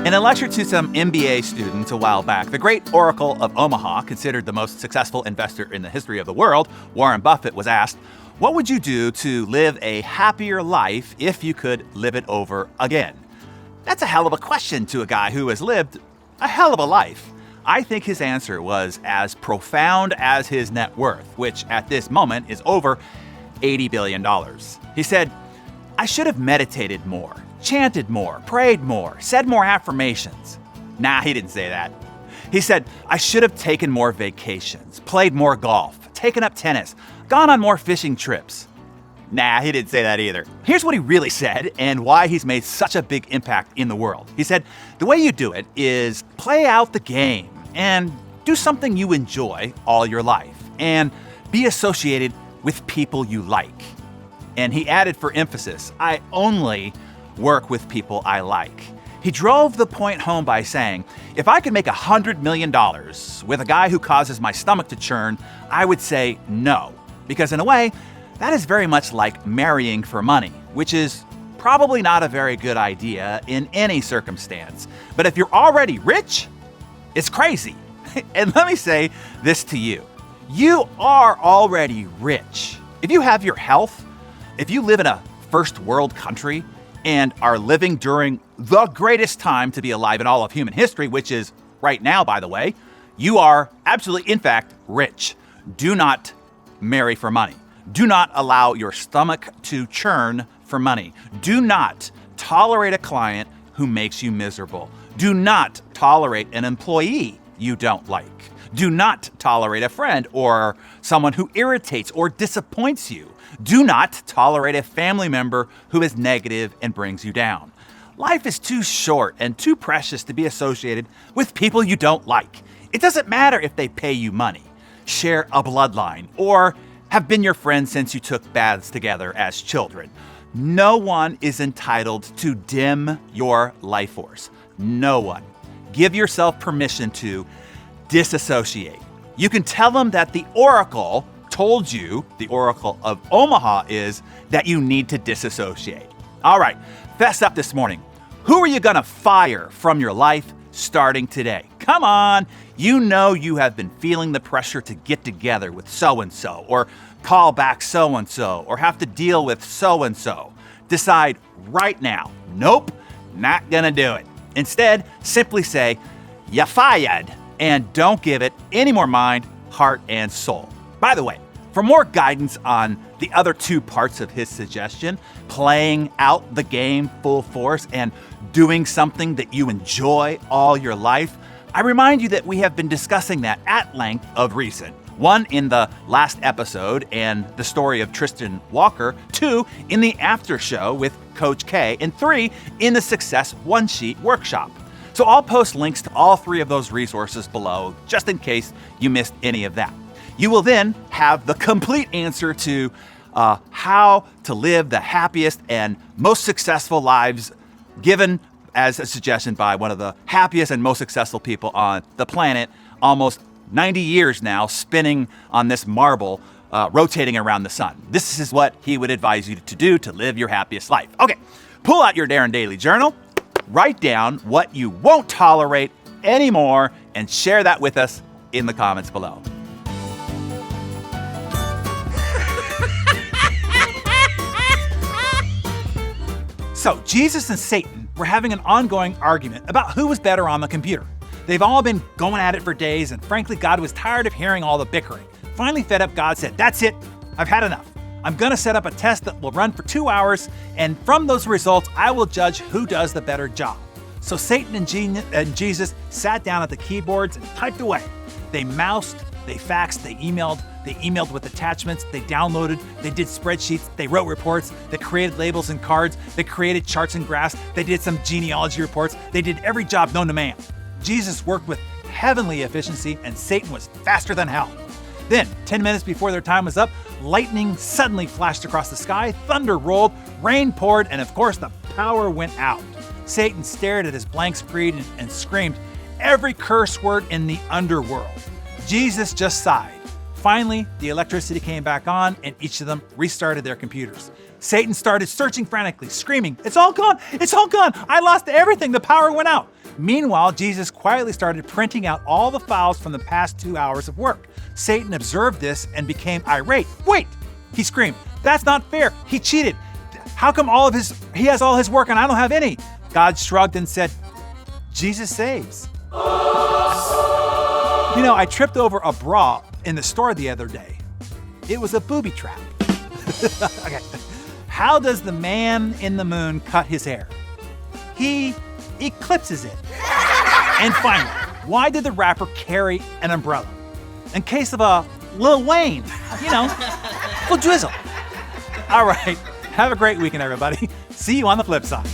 In a lecture to some MBA students a while back, the great Oracle of Omaha, considered the most successful investor in the history of the world, Warren Buffett, was asked, what would you do to live a happier life if you could live it over again? That's a hell of a question to a guy who has lived a hell of a life. I think his answer was as profound as his net worth, which at this moment is over $80 billion. He said, I should have meditated more, chanted more, prayed more, said more affirmations. Nah, he didn't say that. He said, I should have taken more vacations, played more golf, taken up tennis, gone on more fishing trips. Nah, he didn't say that either. Here's what he really said and why he's made such a big impact in the world. He said, the way you do it is play out the game and do something you enjoy all your life and be associated with people you like. And he added for emphasis, I only work with people I like. He drove the point home by saying, if I could make $100 million with a guy who causes my stomach to churn, I would say no. Because in a way, that is very much like marrying for money, which is probably not a very good idea in any circumstance. But if you're already rich, it's crazy. And let me say this to you. You are already rich. If you have your health, if you live in a first world country and are living during the greatest time to be alive in all of human history, which is right now, by the way, you are absolutely, in fact, rich. Do not marry for money. Do not allow your stomach to churn for money. Do not tolerate a client who makes you miserable. Do not tolerate an employee you don't like. Do not tolerate a friend or someone who irritates or disappoints you. Do not tolerate a family member who is negative and brings you down. Life is too short and too precious to be associated with people you don't like. It doesn't matter if they pay you money, share a bloodline, or have been your friend since you took baths together as children. No one is entitled to dim your life force. No one. Give yourself permission to disassociate. You can tell them that the Oracle told you, the Oracle of Omaha, is that you need to disassociate. All right, fess up this morning. Who are you going to fire from your life starting today? Come on. You know you have been feeling the pressure to get together with so-and-so, or call back so-and-so, or have to deal with so-and-so. Decide right now, nope, not gonna do it. Instead, simply say, "Ya fired," and don't give it any more mind, heart, and soul. By the way, for more guidance on the other two parts of his suggestion, playing out the game full force and doing something that you enjoy all your life, I remind you that we have been discussing that at length of recent. 1 in the last episode and the story of Tristan Walker, 2 in the after show with Coach K, and 3 in the Success One Sheet workshop. So I'll post links to all 3 of those resources below, just in case you missed any of that. You will then have the complete answer to how to live the happiest and most successful lives, given as a suggestion by one of the happiest and most successful people on the planet, almost 90 years now, spinning on this marble, rotating around the sun. This is what he would advise you to do to live your happiest life. Okay, pull out your Darren Daily Journal, write down what you won't tolerate anymore, and share that with us in the comments below. So, Jesus and Satan were having an ongoing argument about who was better on the computer. They've all been going at it for days, and frankly, God was tired of hearing all the bickering. Finally fed up, God said, that's it, I've had enough. I'm gonna set up a test that will run for 2 hours, and from those results, I will judge who does the better job. So Satan and Jesus sat down at the keyboards and typed away. They moused, they faxed, they emailed with attachments, they downloaded, they did spreadsheets, they wrote reports, they created labels and cards, they created charts and graphs, they did some genealogy reports, they did every job known to man. Jesus worked with heavenly efficiency, and Satan was faster than hell. Then, 10 minutes before their time was up, lightning suddenly flashed across the sky, thunder rolled, rain poured, and of course the power went out. Satan stared at his blank screen and screamed every curse word in the underworld. Jesus just sighed. Finally, the electricity came back on and each of them restarted their computers. Satan started searching frantically, screaming, "It's all gone! It's all gone! I lost everything! The power went out!" Meanwhile, Jesus quietly started printing out all the files from the past 2 hours of work. Satan observed this and became irate. "Wait!" he screamed. "That's not fair! He cheated! How come he has all his work and I don't have any?" God shrugged and said, "Jesus saves." I tripped over a bra in the store the other day. It was a booby trap. Okay. How does the man in the moon cut his hair? He eclipses it. And finally, why did the rapper carry an umbrella? In case of a Lil Wayne, Lil Drizzle. All right. Have a great weekend, everybody. See you on the flip side.